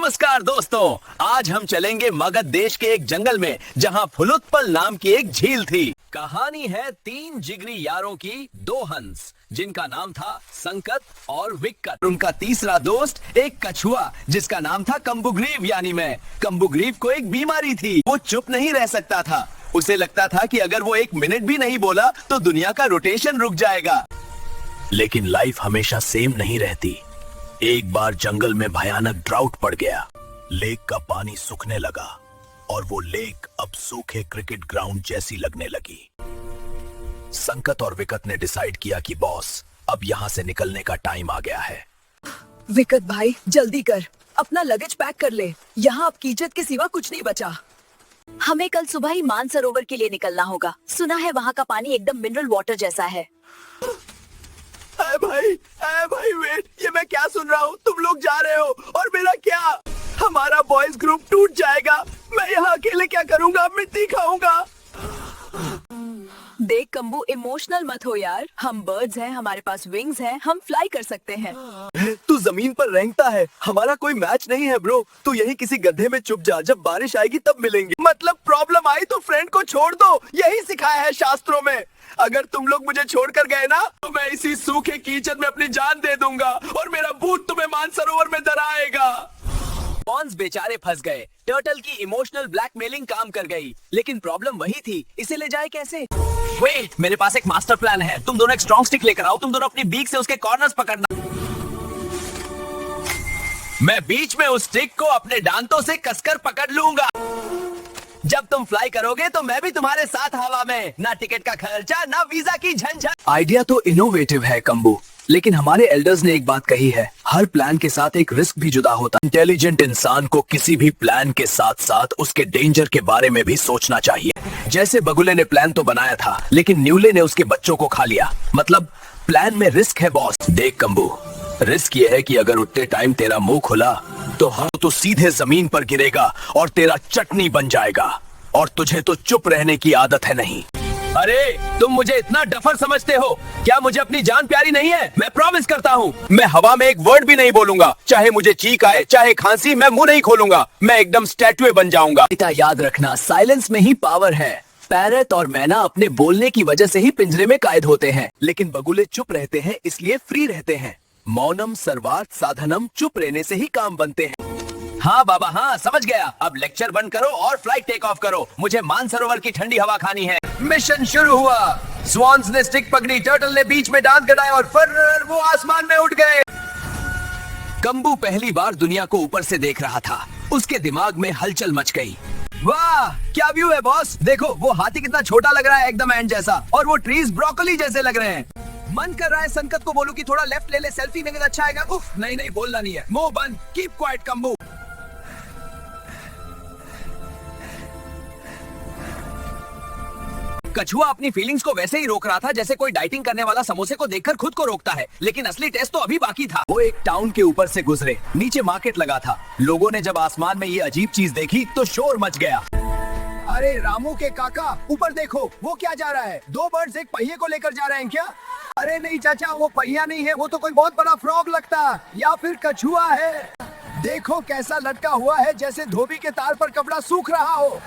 नमस्कार दोस्तों, आज हम चलेंगे मगध देश के एक जंगल में जहां फुलुतपल नाम की एक झील थी। कहानी है 3 जिगरी यारों की, 2 हंस जिनका नाम था संकट और विक्कट। उनका तीसरा दोस्त एक कछुआ जिसका नाम था कम्बुग्रीव यानी मैं। कम्बुग्रीव को एक बीमारी थी, वो चुप नहीं रह सकता था। उसे लगता था कि अगर वो 1 मिनट भी नहीं बोला तो दुनिया का रोटेशन रुक जाएगा। लेकिन लाइफ हमेशा सेम नहीं रहती। एक बार जंगल में भयानक ड्राउट पड़ गया। लेक का पानी सूखने लगा और वो लेक अब सूखे क्रिकेट ग्राउंड जैसी लगने लगी। संकट और विकट ने डिसाइड किया कि बॉस, अब यहाँ से निकलने का टाइम आ गया है। विकट भाई जल्दी कर, अपना लगेज पैक कर ले। यहाँ अब कीचड़ के सिवा कुछ नहीं बचा। हमें कल सुबह ही मानसरोवर के लिए निकलना होगा। सुना है वहाँ का पानी एकदम मिनरल वाटर जैसा है। अरे भाई वेट, ये मैं क्या सुन रहा हूँ? तुम लोग जा रहे हो और मेरा क्या? हमारा बॉयज ग्रुप टूट जाएगा। मैं यहाँ अकेले क्या करूँगा? मिट्टी खाऊंगा। देख कम्बू, इमोशनल मत हो यार। हम बर्ड्स हैं, हमारे पास विंग्स हैं, हम फ्लाई कर सकते हैं। तू जमीन पर रेंगता है, हमारा कोई मैच नहीं है ब्रो। तू यही किसी गड्ढे में छुप जा, जब बारिश आएगी तब मिलेंगे। मतलब प्रॉब्लम आई तो फ्रेंड को छोड़ दो, यही सिखाया है शास्त्रों में। अगर तुम लोग मुझे छोड़कर गए ना तो मैं इसी सूखे कीचड़ में अपनी जान दे दूंगा और मेरा भूत तुम्हें मानसरोवर में डराएगा। पॉन्स बेचारे फंस गए। टर्टल की इमोशनल ब्लैकमेलिंग काम कर गई, लेकिन प्रॉब्लम वही थी, इसे ले जाए कैसे? वेट, मेरे पास एक मास्टर प्लान है। तुम दोनों एक स्ट्रॉन्ग स्टिक लेकर आओ। तुम दोनों अपनी बीक से उसके कॉर्नर्स पकड़ना। मैं बीच में उस स्टिक को अपने दांतों से कसकर पकड़ लूंगा। जब तुम फ्लाई करोगे तो मैं भी तुम्हारे साथ हवा में। ना टिकट का खर्चा, ना वीजा की झंझट। आइडिया तो इनोवेटिव है कम्बू, लेकिन हमारे एल्डर्स ने एक बात कही है, हर प्लान के साथ एक रिस्क भी जुड़ा होता है। इंटेलिजेंट इंसान को किसी भी प्लान के साथ साथ उसके डेंजर के बारे में भी सोचना चाहिए। जैसे बगुले ने प्लान तो बनाया था, लेकिन न्यूले ने उसके बच्चों को खा लिया। मतलब प्लान में रिस्क है बॉस। देख कम्बू, रिस्क ये है कि अगर उतने टाइम तेरा मुंह खुला तो सीधे जमीन पर गिरेगा और तेरा चटनी बन जाएगा। और तुझे तो चुप रहने की आदत है नहीं। अरे तुम मुझे इतना डफर समझते हो क्या? मुझे अपनी जान प्यारी नहीं है? मैं प्रॉमिस करता हूँ, मैं हवा में एक वर्ड भी नहीं बोलूंगा। चाहे मुझे चीख आए, चाहे खांसी, मैं मुंह नहीं खोलूंगा। मैं एकदम स्टैट्यू बन जाऊंगा। बेटा याद रखना, साइलेंस में ही पावर है। पैरट और मैना अपने बोलने की वजह से ही पिंजरे में कैद होते हैं, लेकिन बगुले चुप रहते हैं इसलिए फ्री रहते हैं। मौनम सर्वार्थ साधनम, चुप रहने से ही काम बनते हैं। हाँ बाबा हाँ, समझ गया। अब लेक्चर बंद करो और फ्लाइट टेक ऑफ करो। मुझे मानसरोवर की ठंडी हवा खानी है। मिशन शुरू हुआ। स्वान्स ने स्टिक पकड़ी, टर्टल ने बीच में डांस गड़ाया और फिर वो आसमान में उठ गए। कम्बू पहली बार दुनिया को ऊपर से देख रहा था। उसके दिमाग में हलचल मच गई। वाह क्या व्यू है बॉस। देखो वो हाथी कितना छोटा लग रहा है, एकदम एंड जैसा, और वो ट्रीज ब्रोकोली जैसे लग रहे हैं। मन कर रहा है संकट को बोलूं कि थोड़ा लेफ्ट ले ले, सेल्फी में अच्छा आएगा। उफ, नहीं बोलना नहीं है। मुंह बंद, कीप क्वाइट कम्बू। कछुआ अपनी फीलिंग्स को वैसे ही रोक रहा था जैसे कोई डाइटिंग करने वाला समोसे को देखकर खुद को रोकता है, लेकिन असली टेस्ट तो अभी बाकी था। वो एक टाउन के ऊपर से गुजरे, नीचे मार्केट लगा था। लोगों ने जब आसमान में ये अजीब चीज देखी तो शोर मच गया। अरे रामू के काका, ऊपर देखो, वो क्या जा रहा है? 2 बर्ड्स एक पहिए को लेकर जा रहे हैं क्या? अरे नहीं चाचा, वो पहिया नहीं है, वो तो कोई बहुत बड़ा फ्रॉग लगता, या फिर कछुआ है। देखो कैसा लटका हुआ है, जैसे धोबी के तार पर कपड़ा सूख रहा हो।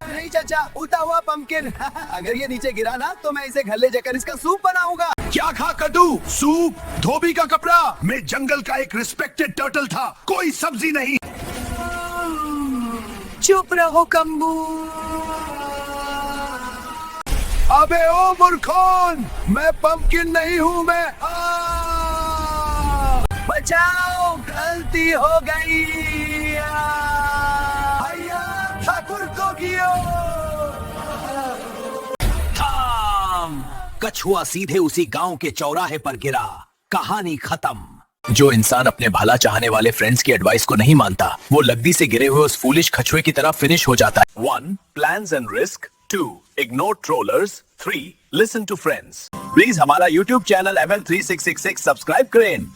नहीं चाचा, उल्टा हुआ पंपकिन। अगर ये नीचे गिरा ना तो मैं इसे घर ले जाकर इसका सूप बनाऊंगा। क्या खा कद्दू? सूप? धोबी का कपड़ा? मैं जंगल का एक रिस्पेक्टेड टर्टल था, कोई सब्जी नहीं। चुप रहो कम्बू। अबे ओ मूर्खों, मैं पंपकिन नहीं हूँ, मैं बचाओ, गलती हो गई। ठाकुर को गियो। कछुआ सीधे उसी गांव के चौराहे पर गिरा। कहानी खत्म। जो इंसान अपने भला चाहने वाले फ्रेंड्स की एडवाइस को नहीं मानता, वो लगदी से गिरे हुए उस फूलिश कछुए की तरह फिनिश हो जाता है। 1. Plans and risk. 2. Ignore trollers. 3. Listen to friends. Please हमारा YouTube चैनल ML3666 सब्सक्राइब करें।